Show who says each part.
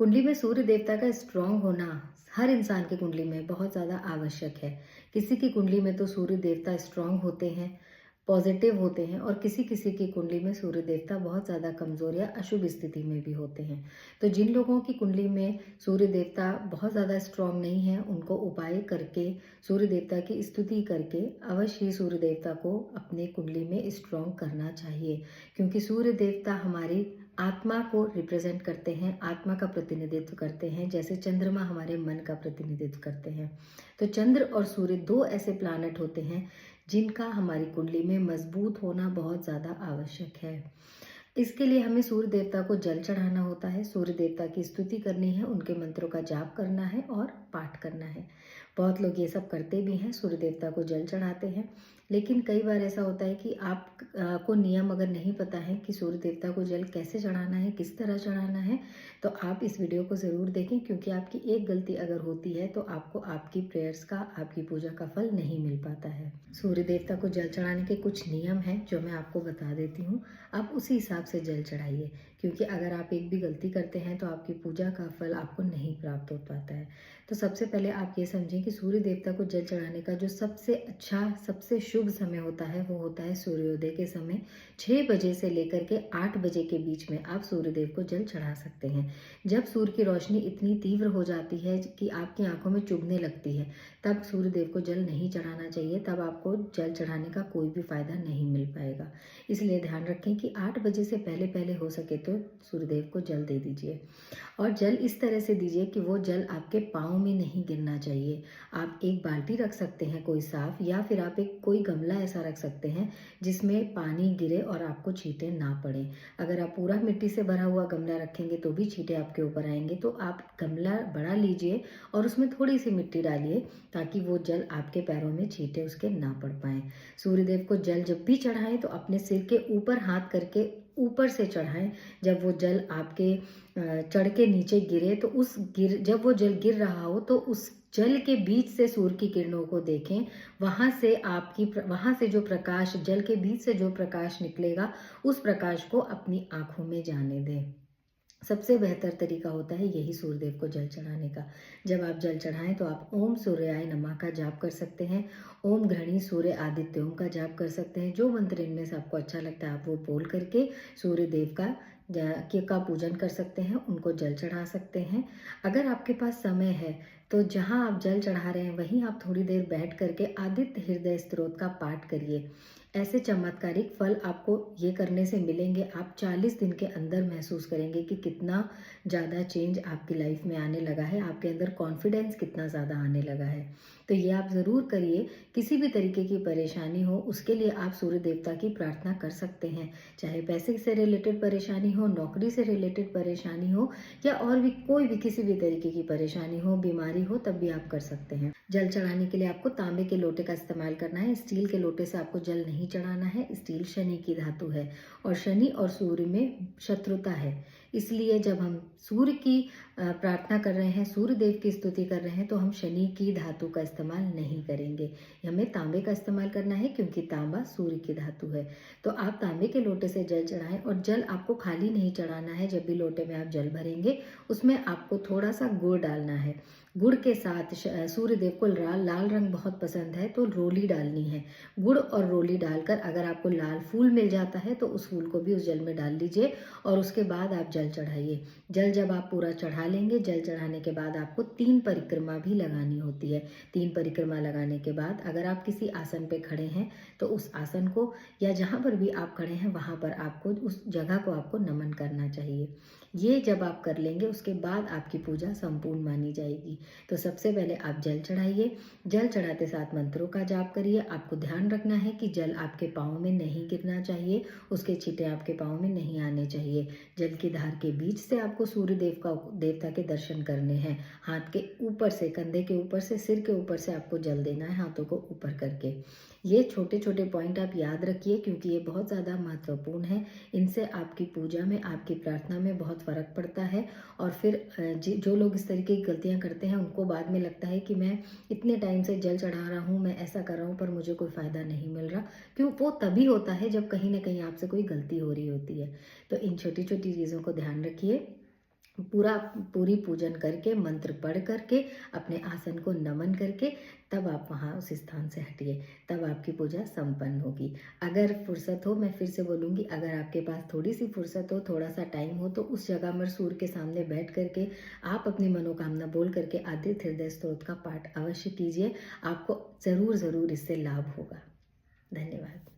Speaker 1: कुंडली में सूर्य देवता का स्ट्रांग होना हर इंसान की कुंडली में बहुत ज़्यादा आवश्यक है। किसी की कुंडली में तो सूर्य देवता स्ट्रांग होते हैं, पॉजिटिव होते हैं, और किसी किसी की कुंडली में सूर्य देवता बहुत ज़्यादा कमज़ोर या अशुभ स्थिति में भी होते हैं। तो जिन लोगों की कुंडली में सूर्य देवता बहुत ज़्यादा स्ट्रांग नहीं है, उनको उपाय करके सूर्य देवता की स्तुति करके अवश्य ही सूर्य देवता को अपने कुंडली में स्ट्रांग करना चाहिए। क्योंकि सूर्य देवता हमारी आत्मा को रिप्रेजेंट करते हैं, आत्मा का प्रतिनिधित्व करते हैं, जैसे चंद्रमा हमारे मन का प्रतिनिधित्व करते हैं। तो चंद्र और सूर्य दो ऐसे प्लानट होते हैं जिनका हमारी कुंडली में मजबूत होना बहुत ज़्यादा आवश्यक है। इसके लिए हमें सूर्य देवता को जल चढ़ाना होता है, सूर्य देवता की स्तुति करनी है, उनके मंत्रों का जाप करना है और पाठ करना है। बहुत लोग ये सब करते भी हैं, सूर्य देवता को जल चढ़ाते हैं। लेकिन कई बार ऐसा होता है कि आप को नियम अगर नहीं पता है कि सूर्य देवता को जल कैसे चढ़ाना है, किस तरह चढ़ाना है, तो आप इस वीडियो को ज़रूर देखें। क्योंकि आपकी एक गलती अगर होती है तो आपको आपकी प्रेयर्स का, आपकी पूजा का फल नहीं मिल पाता है। सूर्य देवता को जल चढ़ाने के कुछ नियम हैं जो मैं आपको बता देती हूँ। आप उसी हिसाब से जल चढ़ाइए, क्योंकि अगर आप एक भी गलती करते हैं तो आपकी पूजा का फल आपको नहीं प्राप्त हो पाता है। तो सबसे पहले आप ये समझें कि सूर्य देवता को जल चढ़ाने का जो सबसे अच्छा, सबसे शुभ समय होता है वो होता है सूर्योदय के समय। 6 बजे से लेकर के 8 बजे के बीच में आप सूर्यदेव को जल चढ़ा सकते हैं। जब सूर्य की रोशनी इतनी तीव्र हो जाती है कि आपकी आंखों में चुभने लगती है, तब सूर्यदेव को जल नहीं चढ़ाना चाहिए। तब आपको जल चढ़ाने का कोई भी फायदा नहीं मिल पाएगा। इसलिए ध्यान रखें कि 8 बजे से पहले पहले हो सके तो सूर्यदेव को जल दे दीजिए। और जल इस तरह से दीजिए कि वो जल आपके पाँव में नहीं गिरना चाहिए। आप एक बाल्टी रख सकते हैं कोई साफ, या फिर आप एक कोई गमला ऐसा रख सकते हैं जिसमें पानी गिरे और आपको छींटे ना पड़े। अगर आप पूरा मिट्टी से भरा हुआ गमला रखेंगे तो भी छींटे आपके ऊपर आएंगे। तो आप गमला बड़ा लीजिए और उसमें थोड़ी सी मिट्टी डालिए, ताकि वो जल आपके पैरों में छींटे उसके ना पड़ पाएँ। सूर्यदेव को जल जब भी चढ़ाएं तो अपने सिर के ऊपर हाथ करके ऊपर से चढ़ाएं। जब वो जल आपके चढ़ के नीचे गिरे तो जब वो जल गिर रहा हो तो उस जल के बीच से सूर्य की किरणों को देखें। वहां से जो प्रकाश, जल के बीच से जो प्रकाश निकलेगा, उस प्रकाश को अपनी आंखों में जाने दें। सबसे बेहतर तरीका होता है यही सूर्यदेव को जल चढ़ाने का। जब आप जल चढ़ाएं तो आप ओम सूर्याय नमः का जाप कर सकते हैं, ओम घृणी सूर्य आदित्योम का जाप कर सकते हैं। जो मंत्र इनमें से आपको अच्छा लगता है आप वो बोल करके सूर्यदेव का पूजन कर सकते हैं, उनको जल चढ़ा सकते हैं। अगर आपके पास समय है तो जहां आप जल चढ़ा रहे हैं वहीं आप थोड़ी देर बैठ करके आदित्य हृदय स्तोत्र का पाठ करिए। ऐसे चमत्कारिक फल आपको ये करने से मिलेंगे। आप 40 दिन के अंदर महसूस करेंगे कि कितना ज़्यादा चेंज आपकी लाइफ में आने लगा है, आपके अंदर कॉन्फिडेंस कितना ज़्यादा आने लगा है। तो ये आप ज़रूर करिए। किसी भी तरीके की परेशानी हो उसके लिए आप सूर्य देवता की प्रार्थना कर सकते हैं। चाहे पैसे से रिलेटेड परेशानी हो, नौकरी से रिलेटेड परेशानी हो, या और भी कोई भी किसी भी तरीके की परेशानी हो, बीमारी हो, तब भी आप कर सकते हैं। जल चढ़ाने के लिए आपको तांबे के लोटे का इस्तेमाल करना है। स्टील के लोटे से आपको जल नहीं चढ़ाना है। स्टील शनि की धातु है और शनि और सूर्य में शत्रुता है। इसलिए जब हम सूर्य की प्रार्थना कर रहे हैं, सूर्य देव की स्तुति कर रहे हैं, तो हम शनि की धातु का इस्तेमाल नहीं करेंगे। हमें तांबे का इस्तेमाल करना है, क्योंकि तांबा सूर्य की धातु है। तो आप तांबे के लोटे से जल चढ़ाएं। और जल आपको खाली नहीं चढ़ाना है। जब भी लोटे में आप जल भरेंगे उसमें आपको थोड़ा सा गुड़ डालना है। गुड़ के साथ सूर्य देव को लाल रंग बहुत पसंद है, तो रोली डालनी है। गुड़ और रोली डालकर अगर आपको लाल फूल मिल जाता है तो उस फूल को भी उस जल में डाल लीजिए, और उसके बाद आप जल चढ़ाइए। जल जब आप पूरा चढ़ा लेंगे, जल चढ़ाने के बाद आपको 3 परिक्रमा भी लगानी होती है। 3 परिक्रमा लगाने के बाद अगर आप किसी आसन पे खड़े हैं तो उस आसन को, या जहाँ पर भी आप खड़े हैं वहाँ पर आपको, उस जगह को आपको नमन करना चाहिए। ये जब आप कर लेंगे उसके बाद आपकी पूजा संपूर्ण मानी जाएगी। तो सबसे पहले आप जल चढ़ाइए। जल चढ़ाते साथ मंत्रों का जाप करिए। आपको ध्यान रखना है कि जल आपके पाँव में नहीं गिरना चाहिए, उसके छींटे आपके पाँव में नहीं आने चाहिए। जल की धार के बीच से आपको सूर्य देवता के दर्शन करने हैं। हाथ के ऊपर से, कंधे के ऊपर से, सिर के ऊपर से आपको जल देना है, हाथों को ऊपर करके। ये छोटे छोटे पॉइंट आप याद रखिए, क्योंकि ये बहुत ज़्यादा महत्वपूर्ण है। इनसे आपकी पूजा में, आपकी प्रार्थना में बहुत फ़र्क पड़ता है। और फिर जो लोग इस तरीके की गलतियां करते हैं उनको बाद में लगता है कि मैं इतने टाइम से जल चढ़ा रहा हूँ, मैं ऐसा कर रहा हूँ, पर मुझे कोई फ़ायदा नहीं मिल रहा। क्यों? वो तभी होता है जब कहीं ना कहीं आपसे कोई गलती हो रही होती है। तो इन छोटी छोटी चीज़ों को ध्यान रखिए। पूरी पूजन करके, मंत्र पढ़ करके, अपने आसन को नमन करके, तब आप वहाँ उस स्थान से हटिए, तब आपकी पूजा संपन्न होगी। अगर फुर्सत हो, मैं फिर से बोलूँगी, अगर आपके पास थोड़ी सी फुर्सत हो, थोड़ा सा टाइम हो, तो उस जगह सूर्य के सामने बैठ करके आप अपनी मनोकामना बोल करके आदित्य हृदय स्तोत्र का पाठ अवश्य कीजिए। आपको ज़रूर इससे लाभ होगा। धन्यवाद।